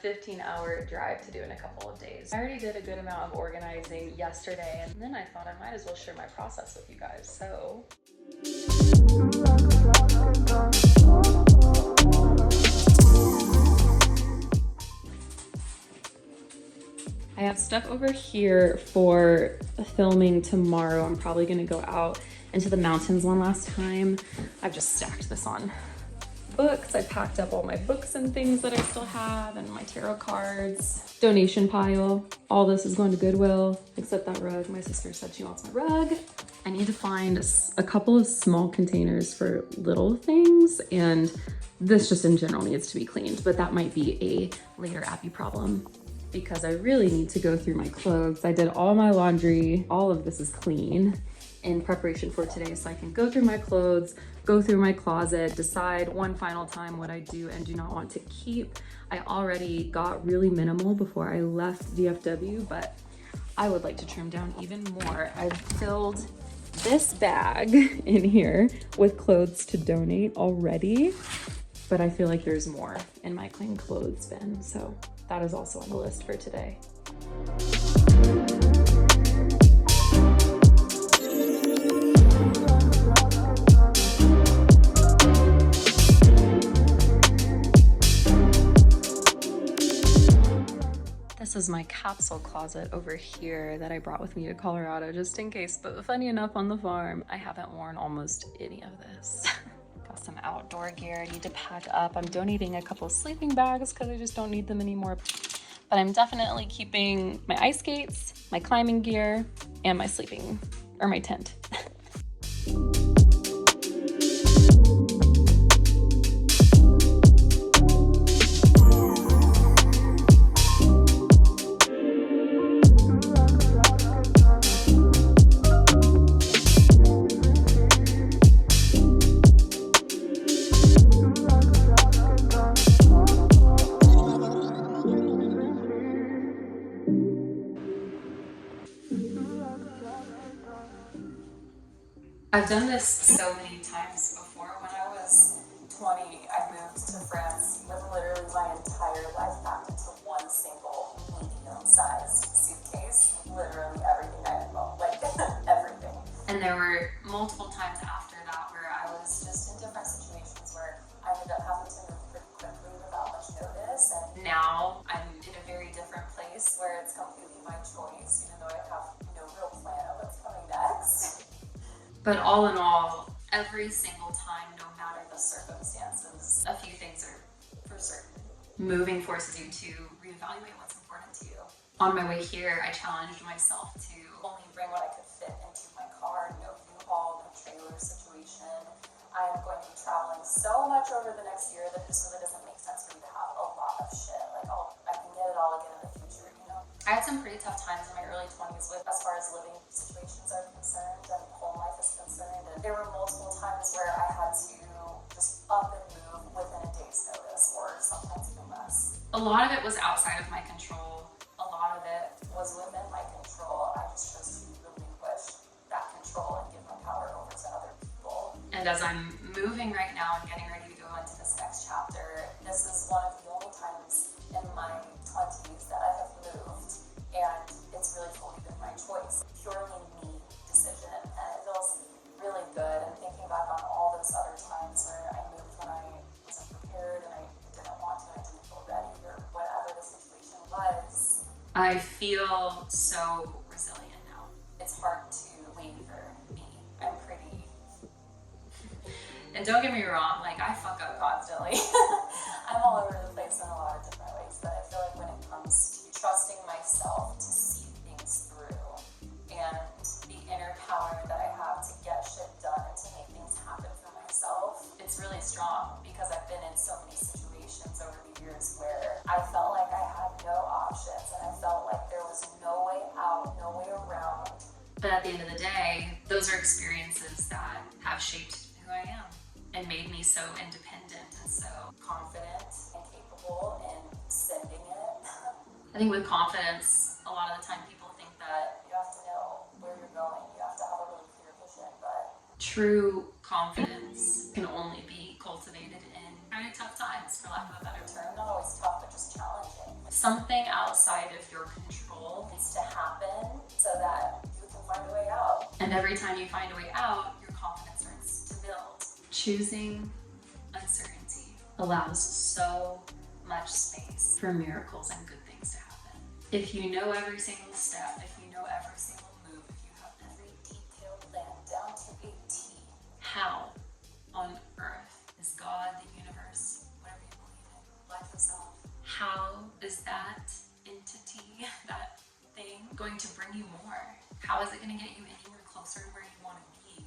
15-hour drive to do in a couple of days. I already did a good amount of organizing yesterday, and then I thought I might as well share my process with you guys. So I have stuff over here for filming tomorrow. I'm probably gonna go out into the mountains one last time. I've just stacked this on books. I packed up all my books and things that I still have and my tarot cards. Donation pile. All this is going to Goodwill, except that rug. My sister said she wants my rug. I need to find a couple of small containers for little things, and this just in general needs to be cleaned, but that might be a later Abby problem because I really need to go through my clothes. I did all my laundry. All of this is clean in preparation for today, so I can go through my clothes, go through my closet, decide one final time what I do and do not want to keep. I already got really minimal before I left DFW, but I would like to trim down even more. I've filled this bag in here with clothes to donate already, but I feel like there's more in my clean clothes bin, so that is also on the list for today. This is my capsule closet over here that I brought with me to Colorado just in case, but funny enough, on the farm, I haven't worn almost any of this. Got some outdoor gear I need to pack up. I'm donating a couple of sleeping bags because I just don't need them anymore. But I'm definitely keeping my ice skates, my climbing gear, and my sleeping, or my tent. I've done this so many times before. When I was 20, I moved to France with literally my entire life packed into one single medium-sized suitcase. Literally everything I had owned, like everything. And there were multiple times after that where I was just in different situations where I ended up having to move pretty quickly without much notice. And now I'm in a very different place where it's completely my choice, even though I have no real plan of what's coming next. But all in all, every single time, no matter the circumstances, a few things are for certain. Moving forces you to reevaluate what's important to you. On my way here, I challenged myself to only bring what I could fit into my car, no U-Haul, no trailer situation. I am going to be traveling so much over the next year that it just really doesn't make sense for me to have a lot of shit. Like, I can get it all again in the future, you know? I had some pretty tough times in my early 20s with as far as living situations are concerned and home life is concerned. And there were multiple times where I had to just up and move within a day's notice or sometimes even less. A lot of it was outside of my control. A lot of it was within my control. I just chose to relinquish that control and give my power over to other people. And as I'm moving right now and getting ready to go into this next chapter, this is one of the only times in my 20s that I have moved, and it's really fully been my choice. Purely me decision, and it feels really good. And thinking back on all those other times where I moved when I wasn't prepared and I didn't want to, I didn't feel ready, or whatever the situation was, I feel so resilient now. It's hard to waver me. I'm pretty. And don't get me wrong, like, I fuck up constantly. I'm all over the place in a lot of different ways, but I feel like when it comes to trusting myself to see things through and the inner power that I have to get shit done and to make things happen for myself, it's really strong because I've been in so many situations over the years where I felt like I had no options and I felt like there was no way out, no way around. But at the end of the day, those are experiences that have shaped who I am and made me so independent and so confident and capable in sending it. I think with confidence, a lot of the time people think that you have to know where you're going, you have to have a really clear vision, but true confidence can only be cultivated in kind of tough times, for lack of a better term. Not always tough, but just challenging. Something outside of your control needs to happen so that you can find a way out. And every time you find a way out, your confidence starts to build. Choosing uncertainty allows so much space for miracles and good things to happen. If you know every single step, if you know every single move, if you have every detailed plan down to a T, how on earth is God, the universe, whatever you believe in, life itself, how is that entity, that thing, going to bring you more? How is it going to get you anywhere closer to where you want to be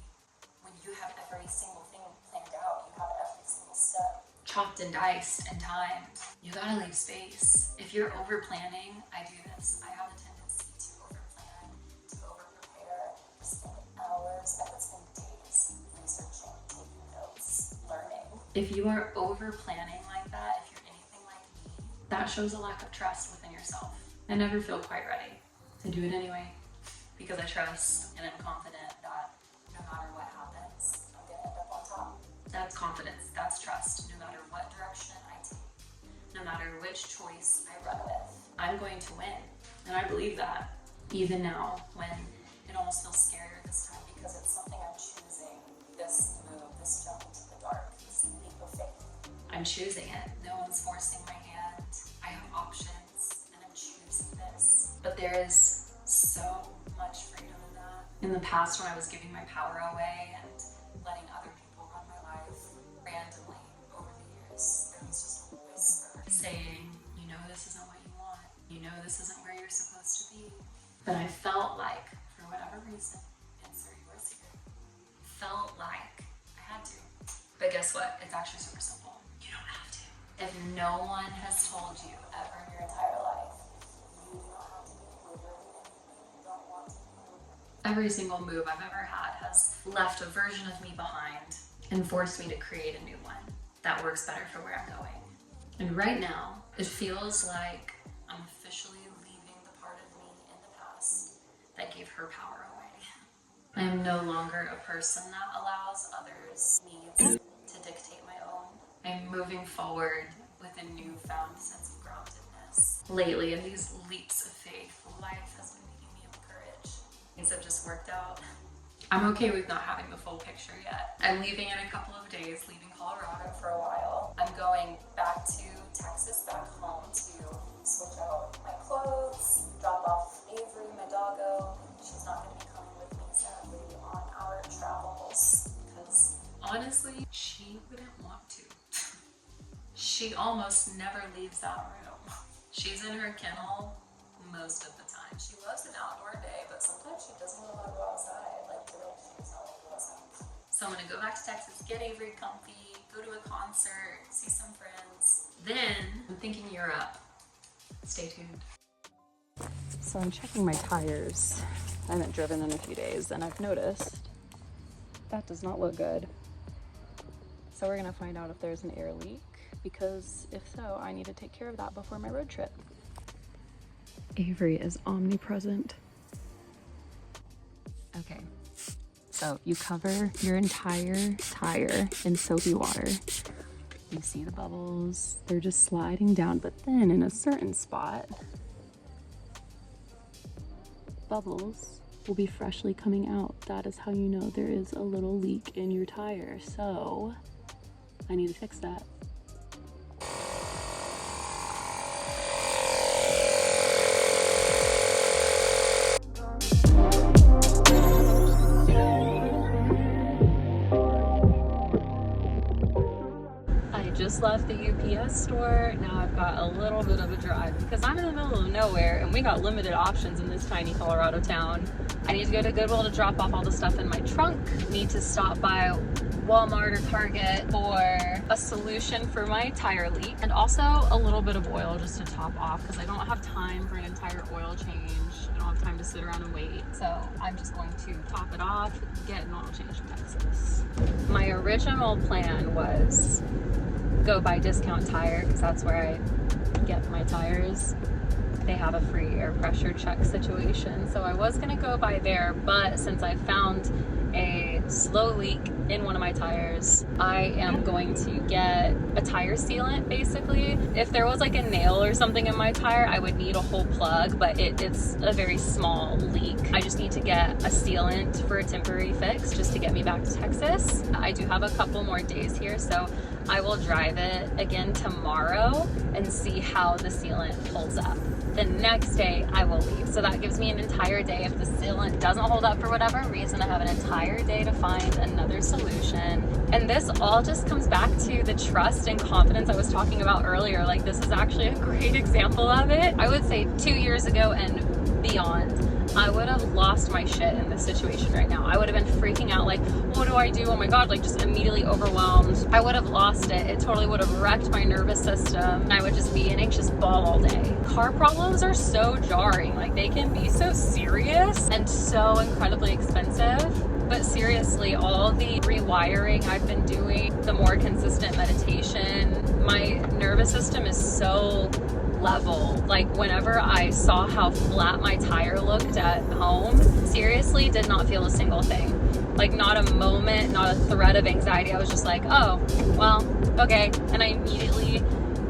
when you have every single thing planned out, you have every single step chopped and diced and timed? You gotta leave space. If you're over planning, I do this. I have a tendency to over plan, to over prepare, to spend hours, I would spend days researching, taking notes, learning. If you are over planning like that, if you're anything like me, that shows a lack of trust within yourself. I never feel quite ready. I do it anyway because I trust and I'm confident that no matter what happens, I'm gonna end up on top. That's confidence, that's trust. No matter what direction I take, no matter which choice I run with, I'm going to win. And I believe that even now when it almost feels scarier this time because it's something I'm choosing, this move, this jump into the dark, this leap of faith. I'm choosing it. No one's forcing my hand. I have options and I'm choosing this. But there is so much freedom in that. In the past, when I was giving my power away and letting other people run my life randomly over the years, there was just a whisper saying, you know this isn't what you want. You know this isn't where you're supposed to be. But I felt like, for whatever reason, insert yours here, felt like I had to. But guess what? It's actually super simple. You don't have to. If no one has told you ever in your entire life, you do not have to do literally anything you don't want to do. Every single move I've ever had has left a version of me behind and forced me to create a new one that works better for where I'm going. And right now, it feels like I'm officially leaving the part of me in the past that gave her power away. I am no longer a person that allows others' needs to dictate my own. I'm moving forward with a newfound sense of groundedness. Lately, in these leaps of faith, life has been making me have courage. Things have just worked out. I'm okay with not having the full picture yet. I'm leaving in a couple of days, leaving Colorado for a while. I'm going back to Texas, back home to switch out my clothes, drop off Avery, my doggo. She's not going to be coming with me, sadly, on our travels because honestly, she wouldn't want to. She almost never leaves that room. She's in her kennel most of the time. She loves an outdoor day, but sometimes she doesn't want to go outside. Like today, she's not going to go outside. So I'm going to go back to Texas, get Avery comfy, go to a concert, see some friends. Then I'm thinking Europe. Stay tuned. So I'm checking my tires. I haven't driven in a few days and I've noticed that does not look good. So we're gonna find out if there's an air leak, because if so, I need to take care of that before my road trip. Avery is omnipresent. Okay, so you cover your entire tire in soapy water. You see the bubbles, they're just sliding down, but then in a certain spot, bubbles will be freshly coming out. That is how you know there is a little leak in your tire. So I need to fix that. Just left the UPS store. Now I've got a little bit of a drive because I'm in the middle of nowhere and we got limited options in this tiny Colorado town. I need to go to Goodwill to drop off all the stuff in my trunk. Need to stop by Walmart or Target for a solution for my tire leak, and also a little bit of oil just to top off because I don't have time for an entire oil change. I don't have time to sit around and wait. So I'm just going to top it off, get an oil change in Texas. My original plan was go buy Discount Tire because that's where I get my tires. They have a free air pressure check situation, so I was gonna go by there, but since I found a slow leak in one of my tires. I am going to get a tire sealant, basically. If there was like a nail or something in my tire, I would need a whole plug, but it's a very small leak. I just need to get a sealant for a temporary fix just to get me back to Texas. I do have a couple more days here, so I will drive it again tomorrow and see how the sealant pulls up. The next day I will leave. So that gives me an entire day. If the sealant doesn't hold up for whatever reason, I have an entire day to find another solution. And this all just comes back to the trust and confidence I was talking about earlier. Like, this is actually a great example of it. I would say 2 years ago and beyond, I would have lost my shit in this situation right now. I would have been freaking out, like, what do I do? Oh my God, like just immediately overwhelmed. I would have lost it. It totally would have wrecked my nervous system. And I would just be an anxious ball all day. Car problems are so jarring. Like, they can be so serious and so incredibly expensive. But seriously, all the rewiring I've been doing, the more consistent meditation, my nervous system is so level. Like, whenever I saw how flat my tire looked at home, seriously did not feel a single thing. Like, not a moment, not a thread of anxiety. I was just like, oh, well, okay. And I immediately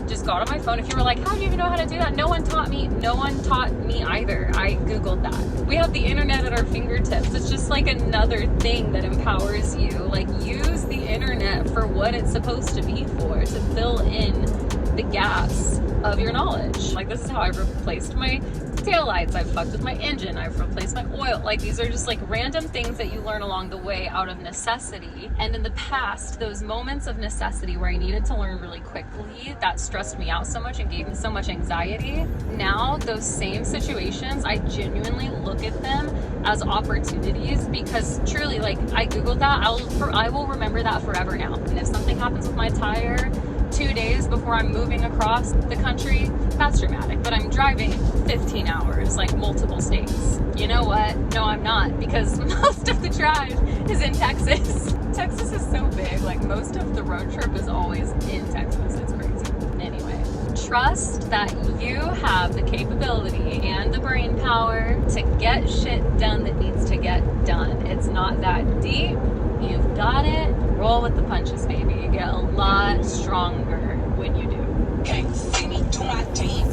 just got on my phone. If you were like, how do you even know how to do that? No one taught me. No one taught me either. I Googled that. We have the internet at our fingertips. It's just like another thing that empowers you. Like, use the internet for what it's supposed to be for, to fill in the gaps of your knowledge. Like, this is how I've replaced my taillights. I've fucked with my engine. I've replaced my oil. Like, these are just like random things that you learn along the way out of necessity. And in the past, those moments of necessity where I needed to learn really quickly, that stressed me out so much and gave me so much anxiety. Now, those same situations, I genuinely look at them as opportunities, because truly, like, I Googled that. I will remember that forever now. And if something happens with my tire 2 days before I'm moving across the country, that's dramatic. But I'm driving 15 hours, like multiple states. You know what? No, I'm not, because most of the drive is in Texas. Texas is so big. Like, most of the road trip is always in Texas. It's crazy. Anyway, trust that you have the capability and the brain power to get shit done that needs to get done. It's not that deep. You've got it. Roll with the punches, baby. You get a lot stronger when you do. Can't see me do my thing.